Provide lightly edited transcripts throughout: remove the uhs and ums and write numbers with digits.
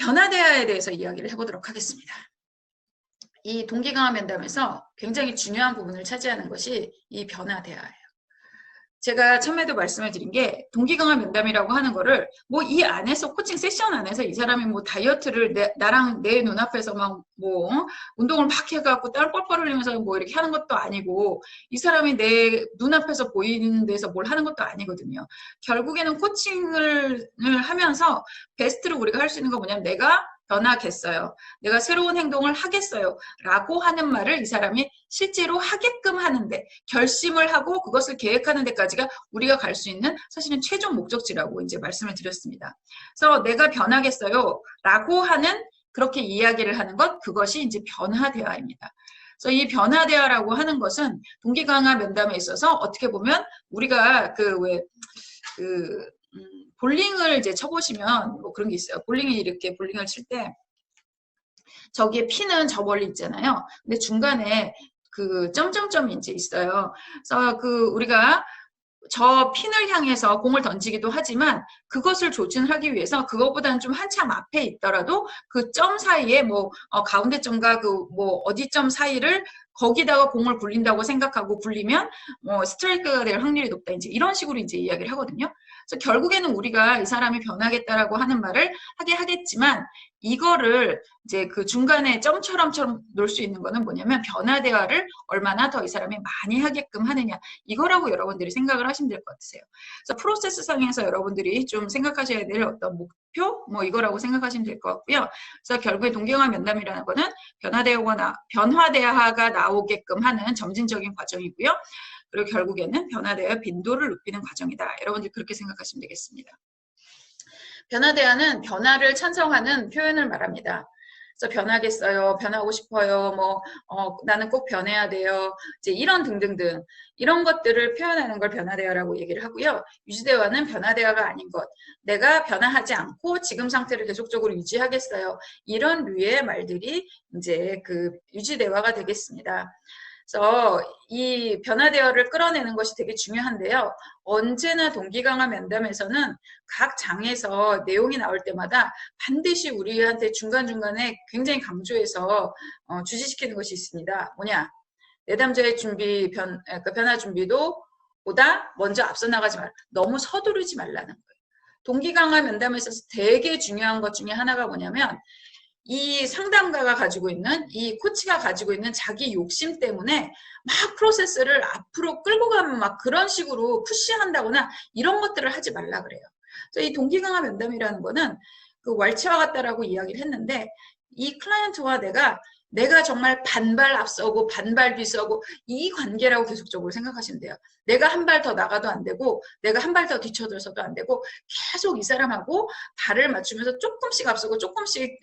변화대화에 대해서 이야기를 해보도록 하겠습니다. 이 동기강화 면담에서 굉장히 중요한 부분을 차지하는 것이 이 변화대화예요. 제가 처음에도 말씀을 드린 게 동기강화 면담이라고 하는 거를 뭐 이 안에서 코칭 세션 안에서 이 사람이 뭐 다이어트를 나랑 내 눈앞에서 막 뭐 운동을 막 해갖고 땀 뻘뻘 흘리면서 뭐 이렇게 하는 것도 아니고 이 사람이 내 눈앞에서 보이는 데서 뭘 하는 것도 아니거든요. 결국에는 코칭을 하면서 베스트로 우리가 할 수 있는 건 뭐냐면 내가 변하겠어요. 내가 새로운 행동을 하겠어요. 라고 하는 말을 이 사람이 실제로 하게끔 하는데 결심을 하고 그것을 계획하는 데까지가 우리가 갈 수 있는 사실은 최종 목적지라고 이제 말씀을 드렸습니다. 그래서 내가 변하겠어요. 라고 하는 그렇게 이야기를 하는 것 그것이 이제 변화대화입니다. 그래서 이 변화대화라고 하는 것은 동기강화 면담에 있어서 어떻게 보면 우리가 볼링을 이제 쳐보시면 뭐 그런 게 있어요. 볼링이 이렇게 볼링을 칠 때 저기에 피는 저 멀리 있잖아요. 근데 중간에 그 점점점이 이제 있어요. 그래서 우리가 저 핀을 향해서 공을 던지기도 하지만 그것을 조준하기 위해서 그것보다는 좀 한참 앞에 있더라도 그 점 사이에 뭐 가운데 점과 뭐 어디 점 사이를 거기다가 공을 굴린다고 생각하고 굴리면 스트라이크가 될 확률이 높다. 이제 이런 식으로 이제 이야기를 하거든요. 그래서 결국에는 우리가 이 사람이 변하겠다라고 하는 말을 하게 하겠지만 이거를 이제 그 중간에 점처럼 놓을 수 있는 거는 뭐냐면 변화 대화를 얼마나 더 이 사람이 많이 하게끔 하느냐 이거라고 여러분들이 생각을 하시면 될 것 같으세요. 그래서 프로세스 상에서 여러분들이 좀 생각하셔야 될 어떤 목표 뭐 이거라고 생각하시면 될 것 같고요. 그래서 결국에 동기강화 면담이라는 거는 변화 대화가 나오게끔 하는 점진적인 과정이고요. 그리고 결국에는 변화 대화 빈도를 높이는 과정이다. 여러분들 그렇게 생각하시면 되겠습니다. 변화 대화는 변화를 찬성하는 표현을 말합니다. 그래서 변하겠어요, 변하고 싶어요, 나는 꼭 변해야 돼요, 이제 이런 등등등 이런 것들을 표현하는 걸 변화 대화라고 얘기를 하고요. 유지 대화는 변화 대화가 아닌 것, 내가 변화하지 않고 지금 상태를 계속적으로 유지하겠어요. 이런 류의 말들이 이제 그 유지 대화가 되겠습니다. 그래서 이 변화 대화를 끌어내는 것이 되게 중요한데요. 언제나 동기강화 면담에서는 각 장에서 내용이 나올 때마다 반드시 우리한테 중간중간에 굉장히 강조해서 주시시키는 것이 있습니다. 뭐냐? 내담자의 준비, 변화 준비도 보다 먼저 앞서 나가지 말라. 너무 서두르지 말라는 거예요. 동기강화 면담에서 되게 중요한 것 중에 하나가 뭐냐면 이 상담가가 가지고 있는 이 코치가 가지고 있는 자기 욕심 때문에 막 프로세스를 앞으로 끌고 가면 막 그런 식으로 푸시한다거나 이런 것들을 하지 말라 그래요. 그래서 이 동기강화 면담이라는 거는 그 왈츠와 같다라고 이야기를 했는데 이 클라이언트와 내가 정말 반발 앞서고 반발 뒤서고 이 관계라고 계속적으로 생각하시면 돼요. 내가 한 발 더 나가도 안 되고 내가 한 발 더 뒤쳐져서도 안 되고 계속 이 사람하고 발을 맞추면서 조금씩 앞서고 조금씩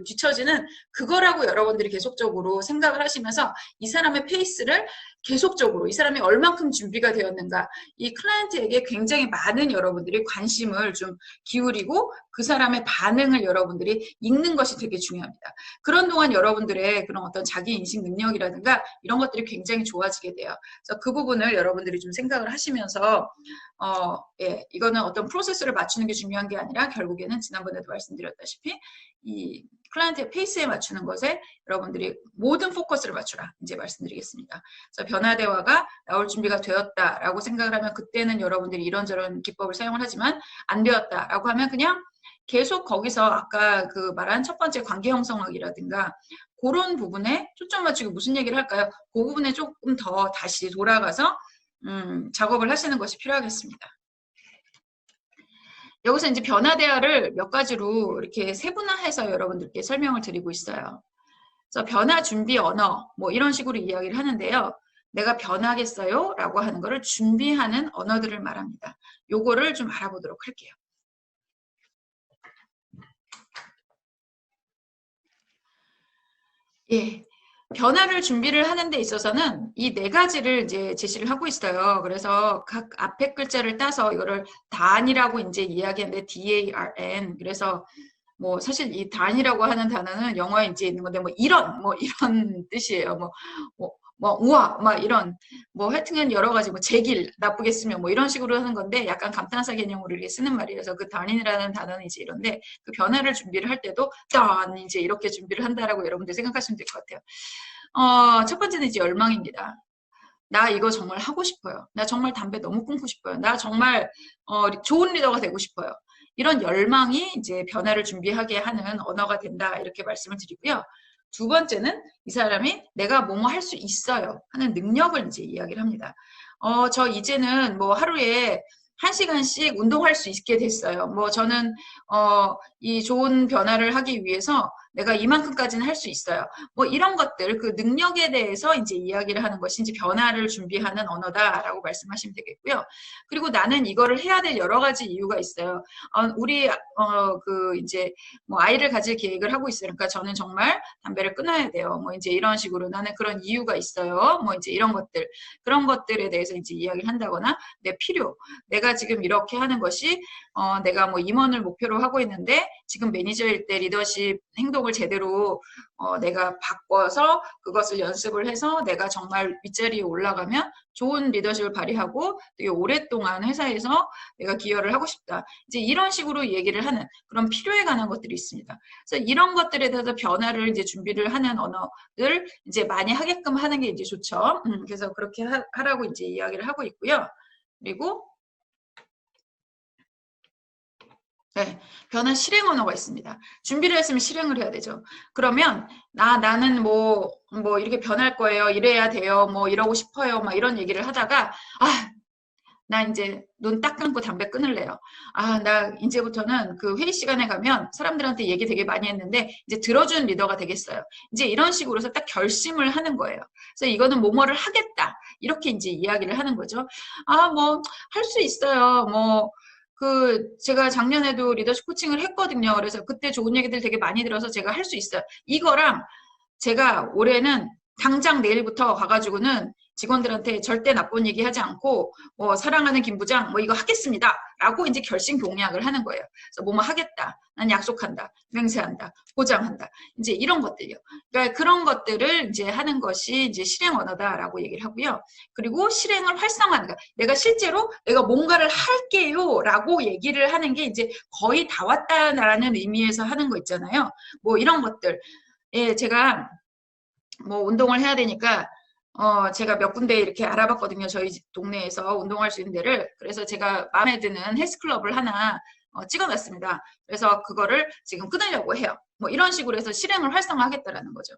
뒤처지는 그거라고 여러분들이 계속적으로 생각을 하시면서 이 사람의 페이스를 계속적으로 이 사람이 얼만큼 준비가 되었는가 이 클라이언트에게 굉장히 많은 여러분들이 관심을 좀 기울이고 그 사람의 반응을 여러분들이 읽는 것이 되게 중요합니다. 그런 동안 여러분들의 그런 어떤 자기 인식 능력이라든가 이런 것들이 굉장히 좋아지게 돼요. 그래서 그 부분을 여러분들이 좀 생각을 하시면서 이거는 어떤 프로세스를 맞추는 게 중요한 게 아니라 결국에는 지난번에도 말씀드렸다시피 이 클라이언트의 페이스에 맞추는 것에 여러분들이 모든 포커스를 맞추라 이제 말씀드리겠습니다. 그래서 변화 대화가 나올 준비가 되었다라고 생각을 하면 그때는 여러분들이 이런저런 기법을 사용을 하지만 안 되었다라고 하면 그냥 계속 거기서 아까 그 말한 첫 번째 관계 형성학이라든가 그런 부분에 초점 맞추기 무슨 얘기를 할까요? 그 부분에 조금 더 다시 돌아가서 작업을 하시는 것이 필요하겠습니다. 여기서 이제 변화 대화를 몇 가지로 이렇게 세분화해서 여러분들께 설명을 드리고 있어요. 그래서 변화 준비 언어 뭐 이런 식으로 이야기를 하는데요. 내가 변하겠어요? 라고 하는 거를 준비하는 언어들을 말합니다. 요거를 좀 알아보도록 할게요. 예. 변화를 준비를 하는 데 있어서는 이 네 가지를 이제 제시를 하고 있어요. 그래서 각 앞에 글자를 따서 이거를 단이라고 이제 이야기하는데 DARN. 그래서 뭐 사실 이 단이라고 하는 단어는 영어에 이제 있는 건데 뭐 이런 뜻이에요. 뭐 우와 막 이런 뭐 하여튼 여러 가지 뭐 제길 나쁘게 쓰면 뭐 이런 식으로 하는 건데 약간 감탄사 개념으로 이렇게 쓰는 말이라서 그 단인이라는 단어는 이제 이런데 그 변화를 준비를 할 때도 단 이제 이렇게 준비를 한다라고 여러분들 생각하시면 될 것 같아요. 첫 번째는 이제 열망입니다. 나 이거 정말 하고 싶어요. 나 정말 담배 너무 끊고 싶어요. 나 정말 좋은 리더가 되고 싶어요. 이런 열망이 이제 변화를 준비하게 하는 언어가 된다 이렇게 말씀을 드리고요. 두 번째는 이 사람이 내가 뭐뭐 할 수 있어요 하는 능력을 이제 이야기를 합니다. 저 이제는 뭐 하루에 1시간씩 운동할 수 있게 됐어요. 뭐 저는 이 좋은 변화를 하기 위해서 내가 이만큼까지는 할 수 있어요. 뭐 이런 것들, 그 능력에 대해서 이제 이야기를 하는 것이 이제 변화를 준비하는 언어다라고 말씀하시면 되겠고요. 그리고 나는 이거를 해야 될 여러 가지 이유가 있어요. 우리 이제 뭐 아이를 가질 계획을 하고 있어요. 그러니까 저는 정말 담배를 끊어야 돼요. 뭐 이제 이런 식으로 나는 그런 이유가 있어요. 뭐 이제 이런 것들, 그런 것들에 대해서 이제 이야기를 한다거나 내 필요, 내가 지금 이렇게 하는 것이 내가 뭐 임원을 목표로 하고 있는데 지금 매니저일 때 리더십 행동을 제대로 내가 바꿔서 그것을 연습을 해서 내가 정말 윗자리에 올라가면 좋은 리더십을 발휘하고 되게 오랫동안 회사에서 내가 기여를 하고 싶다. 이제 이런 식으로 얘기를 하는 그런 필요에 관한 것들이 있습니다. 그래서 이런 것들에 대해서 변화를 이제 준비를 하는 언어를 이제 많이 하게끔 하는 게 이제 좋죠. 그래서 그렇게 하라고 이제 이야기를 하고 있고요. 그리고 네, 변화 실행 언어가 있습니다. 준비를 했으면 실행을 해야 되죠. 그러면 나는 뭐 이렇게 변할 거예요. 이래야 돼요. 뭐 이러고 싶어요. 막 이런 얘기를 하다가 나 이제 눈 딱 감고 담배 끊을래요. 나 이제부터는 그 회의 시간에 가면 사람들한테 얘기 되게 많이 했는데 이제 들어준 리더가 되겠어요. 이제 이런 식으로 해서 딱 결심을 하는 거예요. 그래서 이거는 뭐뭐를 하겠다. 이렇게 이제 이야기를 하는 거죠. 뭐 할 수 있어요. 뭐 제가 작년에도 리더십 코칭을 했거든요. 그래서 그때 좋은 얘기들 되게 많이 들어서 제가 할 수 있어요. 이거랑 제가 올해는 당장 내일부터 가가지고는 직원들한테 절대 나쁜 얘기 하지 않고 사랑하는 김 부장 뭐 이거 하겠습니다 라고 이제 결심 공약을 하는 거예요. 그래서 뭐뭐 하겠다, 난 약속한다, 맹세한다, 보장한다, 이제 이런 것들이요. 그러니까 그런 것들을 이제 하는 것이 이제 실행 언어다라고 얘기를 하고요. 그리고 실행을 활성화하는 거, 내가 실제로 내가 뭔가를 할게요라고 얘기를 하는 게 이제 거의 다 왔다라는 의미에서 하는 거 있잖아요. 뭐 이런 것들. 예, 제가 뭐 운동을 해야 되니까 제가 몇 군데 이렇게 알아봤거든요. 저희 동네에서 운동할 수 있는 데를. 그래서 제가 마음에 드는 헬스클럽을 하나 찍어놨습니다. 그래서 그거를 지금 끊으려고 해요. 뭐 이런 식으로 해서 실행을 활성화하겠다라는 거죠.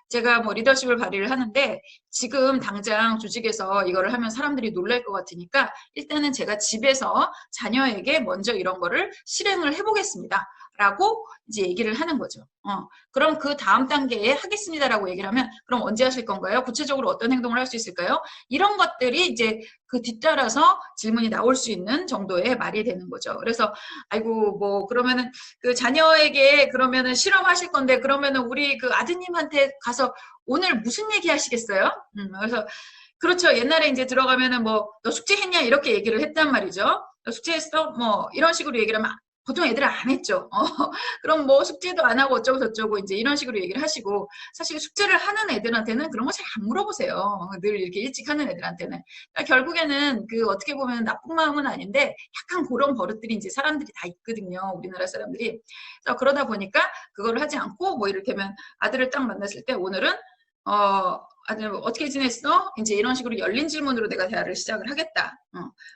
제가 뭐 리더십을 발휘를 하는데 지금 당장 조직에서 이거를 하면 사람들이 놀랄 것 같으니까 일단은 제가 집에서 자녀에게 먼저 이런 거를 실행을 해보겠습니다. 라고 이제 얘기를 하는 거죠. 그럼 그 다음 단계에 하겠습니다라고 얘기를 하면 그럼 언제 하실 건가요? 구체적으로 어떤 행동을 할 수 있을까요? 이런 것들이 이제 그 뒤따라서 질문이 나올 수 있는 정도의 말이 되는 거죠. 그래서 아이고 뭐 그러면은 그 자녀에게 그러면은 실험하실 건데 그러면은 우리 그 아드님한테 가서 오늘 무슨 얘기 하시겠어요? 그래서 그렇죠. 옛날에 이제 들어가면은 뭐 너 숙제했냐 이렇게 얘기를 했단 말이죠. 너 숙제했어? 뭐 이런 식으로 얘기를 하면 보통 애들은 안 했죠. 그럼 뭐 숙제도 안 하고 어쩌고 저쩌고 이제 이런 식으로 얘기를 하시고 사실 숙제를 하는 애들한테는 그런 거 잘 안 물어보세요. 늘 이렇게 일찍 하는 애들한테는. 그러니까 결국에는 그 어떻게 보면 나쁜 마음은 아닌데 약간 그런 버릇들이 이제 사람들이 다 있거든요. 우리나라 사람들이. 그래서 그러다 보니까 그거를 하지 않고 뭐 이를테면 아들을 딱 만났을 때 오늘은 아들 어떻게 지냈어? 이제 이런 식으로 열린 질문으로 내가 대화를 시작을 하겠다.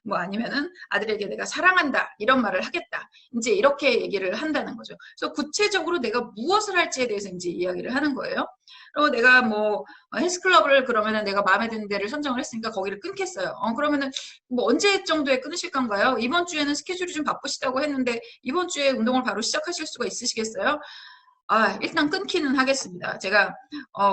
뭐 아니면은 아들에게 내가 사랑한다 이런 말을 하겠다. 이제 이렇게 얘기를 한다는 거죠. 그래서 구체적으로 내가 무엇을 할지에 대해서 이제 이야기를 하는 거예요. 그리고 내가 뭐 헬스클럽을 그러면은 내가 마음에 드는 데를 선정을 했으니까 거기를 끊겠어요. 그러면은 뭐 언제 정도에 끊으실 건가요? 이번 주에는 스케줄이 좀 바쁘시다고 했는데 이번 주에 운동을 바로 시작하실 수가 있으시겠어요? 일단 끊기는 하겠습니다. 제가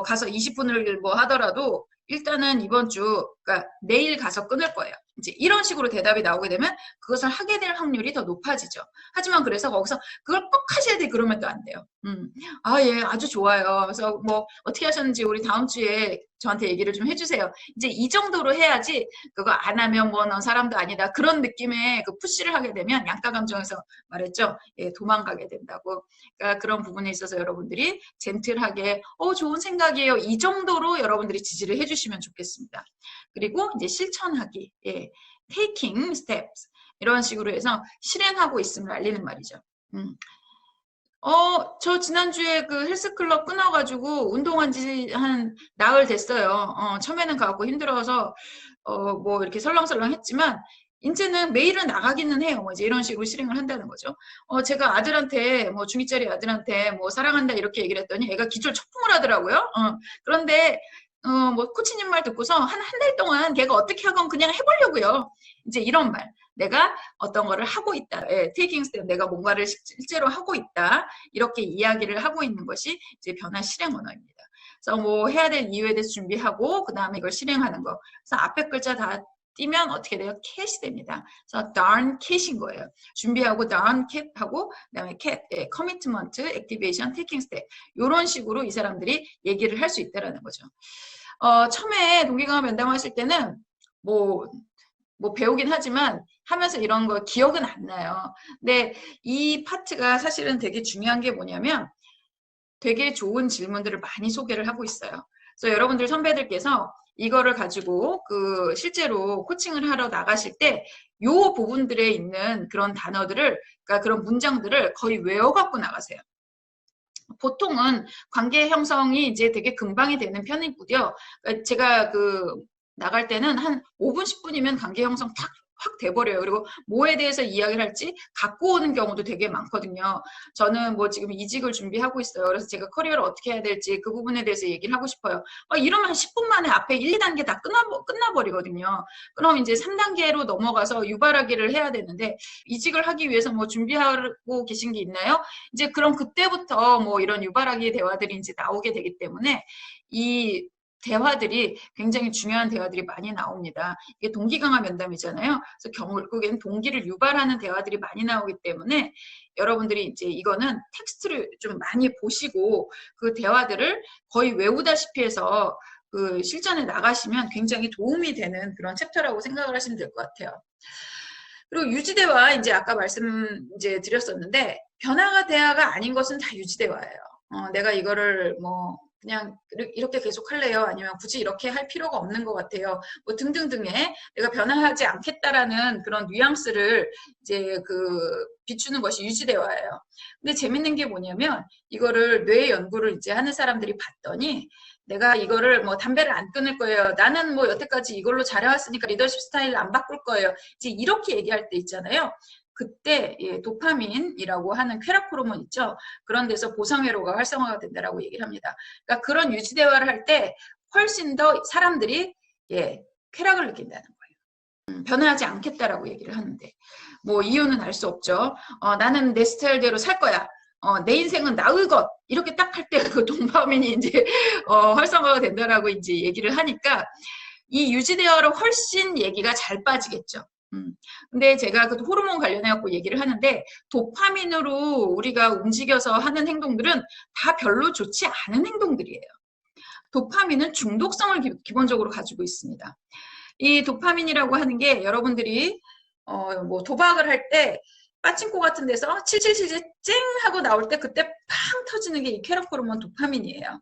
가서 20분을 뭐 하더라도 일단은 이번 주, 그러니까 내일 가서 끊을 거예요. 이제 이런 식으로 대답이 나오게 되면 그것을 하게 될 확률이 더 높아지죠. 하지만 그래서 거기서 그걸 꼭 하셔야 돼 그러면 또 안 돼요. 예, 아주 좋아요. 그래서 뭐 어떻게 하셨는지 우리 다음 주에 저한테 얘기를 좀 해주세요. 이제 이 정도로 해야지 그거 안 하면 뭐 넌 사람도 아니다. 그런 느낌의 그 푸시를 하게 되면 양가 감정에서 말했죠. 예, 도망가게 된다고. 그러니까 그런 부분에 있어서 여러분들이 젠틀하게 좋은 생각이에요. 이 정도로 여러분들이 지지를 해주시면 좋겠습니다. 그리고 이제 실천하기. 예, taking steps. 이런 식으로 해서 실행하고 있음을 알리는 말이죠. 저 지난주에 그 헬스클럽 끊어가지고 운동한 지 한 나흘 됐어요. 처음에는 가고 힘들어서, 뭐 이렇게 설렁설렁 했지만, 이제는 매일은 나가기는 해요. 뭐 이제 이런 식으로 실행을 한다는 거죠. 제가 아들한테, 뭐 중2짜리 아들한테 뭐 사랑한다 이렇게 얘기를 했더니 애가 기절 초풍을 하더라고요. 그런데, 뭐 코치님 말 듣고서 한 달 동안 걔가 어떻게 하건 그냥 해보려고요. 이제 이런 말. 내가 어떤 거를 하고 있다. 예, taking step. 내가 뭔가를 실제로 하고 있다. 이렇게 이야기를 하고 있는 것이 이제 변화 실행 언어입니다. 그래서 뭐 해야 될 이유에 대해서 준비하고 그 다음에 이걸 실행하는 거. 그래서 앞에 글자 다 띄면 어떻게 돼요? cat이 됩니다. 그래서 darn cat인 거예요. 준비하고 darn cat 하고 그다음에 cat, 예, commitment, activation, taking step. 이런 식으로 이 사람들이 얘기를 할 수 있다라는 거죠. 처음에 동기강화 면담하실 때는 뭐 배우긴 하지만 하면서 이런 거 기억은 안 나요. 근데 이 파트가 사실은 되게 중요한 게 뭐냐면 되게 좋은 질문들을 많이 소개를 하고 있어요. 그래서 여러분들 선배들께서 이거를 가지고 그 실제로 코칭을 하러 나가실 때 요 부분들에 있는 그런 단어들을, 그러니까 그런 문장들을 거의 외워갖고 나가세요. 보통은 관계 형성이 이제 되게 금방이 되는 편이고요. 그러니까 제가 그 나갈 때는 한 5분, 10분이면 관계 형성 확 돼버려요. 그리고 뭐에 대해서 이야기를 할지 갖고 오는 경우도 되게 많거든요. 저는 뭐 지금 이직을 준비하고 있어요. 그래서 제가 커리어를 어떻게 해야 될지 그 부분에 대해서 얘기를 하고 싶어요. 이러면 한 10분 만에 앞에 1, 2단계 다 끝나버리거든요. 그럼 이제 3단계로 넘어가서 유발하기를 해야 되는데 이직을 하기 위해서 뭐 준비하고 계신 게 있나요? 이제 그럼 그때부터 뭐 이런 유발하기 대화들이 이제 나오게 되기 때문에 이 대화들이 굉장히 중요한 대화들이 많이 나옵니다. 이게 동기강화 면담이잖아요. 그래서 결국엔 동기를 유발하는 대화들이 많이 나오기 때문에 여러분들이 이제 이거는 텍스트를 좀 많이 보시고 그 대화들을 거의 외우다시피 해서 그 실전에 나가시면 굉장히 도움이 되는 그런 챕터라고 생각을 하시면 될 것 같아요. 그리고 유지대화 이제 아까 말씀 이제 드렸었는데 변화가 대화가 아닌 것은 다 유지대화예요. 내가 이거를 뭐 그냥 이렇게 계속 할래요? 아니면 굳이 이렇게 할 필요가 없는 것 같아요. 뭐 등등등의 내가 변화하지 않겠다라는 그런 뉘앙스를 이제 그 비추는 것이 유지대화예요. 근데 재밌는 게 뭐냐면 이거를 뇌 연구를 이제 하는 사람들이 봤더니 내가 이거를 뭐 담배를 안 끊을 거예요. 나는 뭐 여태까지 이걸로 잘해왔으니까 리더십 스타일을 안 바꿀 거예요. 이제 이렇게 얘기할 때 있잖아요. 그때 예, 도파민이라고 하는 쾌락 호르몬 있죠. 그런 데서 보상회로가 활성화가 된다라고 얘기를 합니다. 그러니까 그런 유지 대화를 할 때 훨씬 더 사람들이 예, 쾌락을 느낀다는 거예요. 변화하지 않겠다라고 얘기를 하는데 뭐 이유는 알 수 없죠. 나는 내 스타일대로 살 거야. 내 인생은 나의 것 이렇게 딱 할 때 그 도파민이 이제 활성화가 된다라고 이제 얘기를 하니까 이 유지 대화로 훨씬 얘기가 잘 빠지겠죠. 근데 제가 그 호르몬 관련해 갖고 얘기를 하는데 도파민으로 우리가 움직여서 하는 행동들은 다 별로 좋지 않은 행동들이에요. 도파민은 중독성을 기본적으로 가지고 있습니다. 이 도파민이라고 하는 게 여러분들이 뭐 도박을 할 때 빠친코 같은 데서 칠칠칠칠 쨍 하고 나올 때 그때 팡 터지는 게 이 쾌락 호르몬 도파민이에요.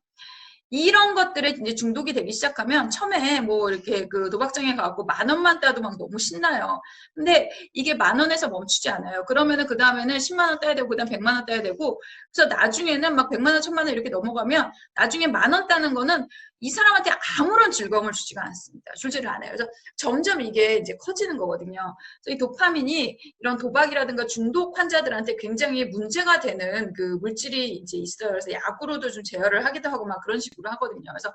이런 것들에 이제 중독이 되기 시작하면 처음에 뭐 이렇게 그 도박장에 가고 10,000원만 따도 막 너무 신나요. 근데 이게 10,000원에서 멈추지 않아요. 그러면은 그 다음에는 100,000원 따야 되고 그다음 100,000원 따야 되고 그래서 나중에는 막 100,000원, 1,000,000원 이렇게 넘어가면 나중에 10,000원 따는 거는 이 사람한테 아무런 즐거움을 주지가 않습니다. 주지를 않아요. 그래서 점점 이게 이제 커지는 거거든요. 그래서 이 도파민이 이런 도박이라든가 중독 환자들한테 굉장히 문제가 되는 그 물질이 이제 있어요. 그래서 약으로도 좀 제어를 하기도 하고 막 그런 식으로 하거든요. 그래서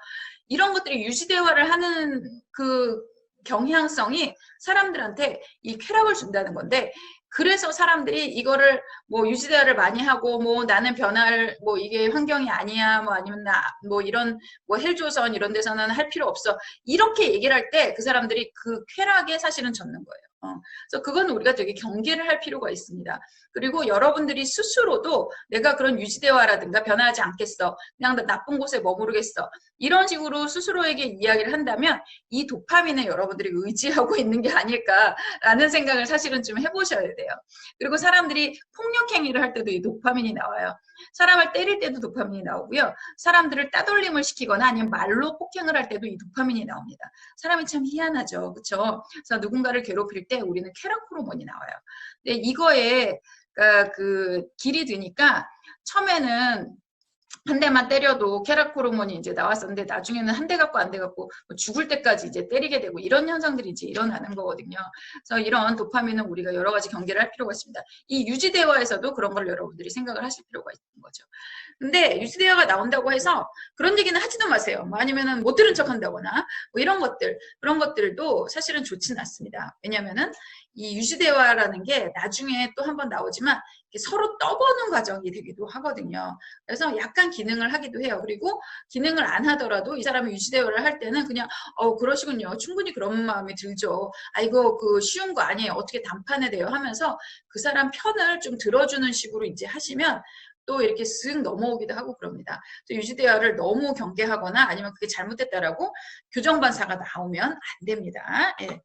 이런 것들이 유지 대화를 하는 그 경향성이 사람들한테 이 쾌락을 준다는 건데 그래서 사람들이 이거를 뭐 유지대화를 많이 하고 뭐 나는 변할 뭐 이게 환경이 아니야 뭐 아니면 나 뭐 이런 뭐 헬조선 이런 데서는 할 필요 없어 이렇게 얘기를 할 때 그 사람들이 그 쾌락에 사실은 젖는 거예요. 그래서 그건 우리가 되게 경계를 할 필요가 있습니다. 그리고 여러분들이 스스로도 내가 그런 유지대화라든가 변하지 않겠어. 그냥 나쁜 곳에 머무르겠어. 이런 식으로 스스로에게 이야기를 한다면 이 도파민에 여러분들이 의지하고 있는 게 아닐까라는 생각을 사실은 좀 해보셔야 돼요. 그리고 사람들이 폭력 행위를 할 때도 이 도파민이 나와요. 사람을 때릴 때도 도파민이 나오고요. 사람들을 따돌림을 시키거나 아니면 말로 폭행을 할 때도 이 도파민이 나옵니다. 사람이 참 희한하죠. 그렇죠? 그래서 누군가를 괴롭힐 때 우리는 쾌락 호르몬이 나와요. 근데 이거에 그 길이 드니까 처음에는 한 대만 때려도 쾌락 호르몬이 이제 나왔었는데 나중에는 한 대 갖고 안 돼 갖고 죽을 때까지 이제 때리게 되고 이런 현상들이 이제 일어나는 거거든요. 그래서 이런 도파민은 우리가 여러 가지 경계를 할 필요가 있습니다. 이 유지대화에서도 그런 걸 여러분들이 생각을 하실 필요가 있는 거죠. 근데 유지대화가 나온다고 해서 그런 얘기는 하지도 마세요. 뭐 아니면은 못 들은 척 한다거나 뭐 이런 것들, 그런 것들도 사실은 좋지는 않습니다. 왜냐면은 이 유지대화라는 게 나중에 또 한번 나오지만 서로 떠보는 과정이 되기도 하거든요. 그래서 약간 기능을 하기도 해요. 그리고 기능을 안 하더라도 이 사람이 유지대화를 할 때는 그냥 그러시군요. 충분히 그런 마음이 들죠. 이거 그 쉬운 거 아니에요. 어떻게 단판에 돼요 하면서 그 사람 편을 좀 들어주는 식으로 이제 하시면 또 이렇게 쓱 넘어오기도 하고 그럽니다. 유지대화를 너무 경계하거나 아니면 그게 잘못됐다라고 교정반사가 나오면 안 됩니다. 예.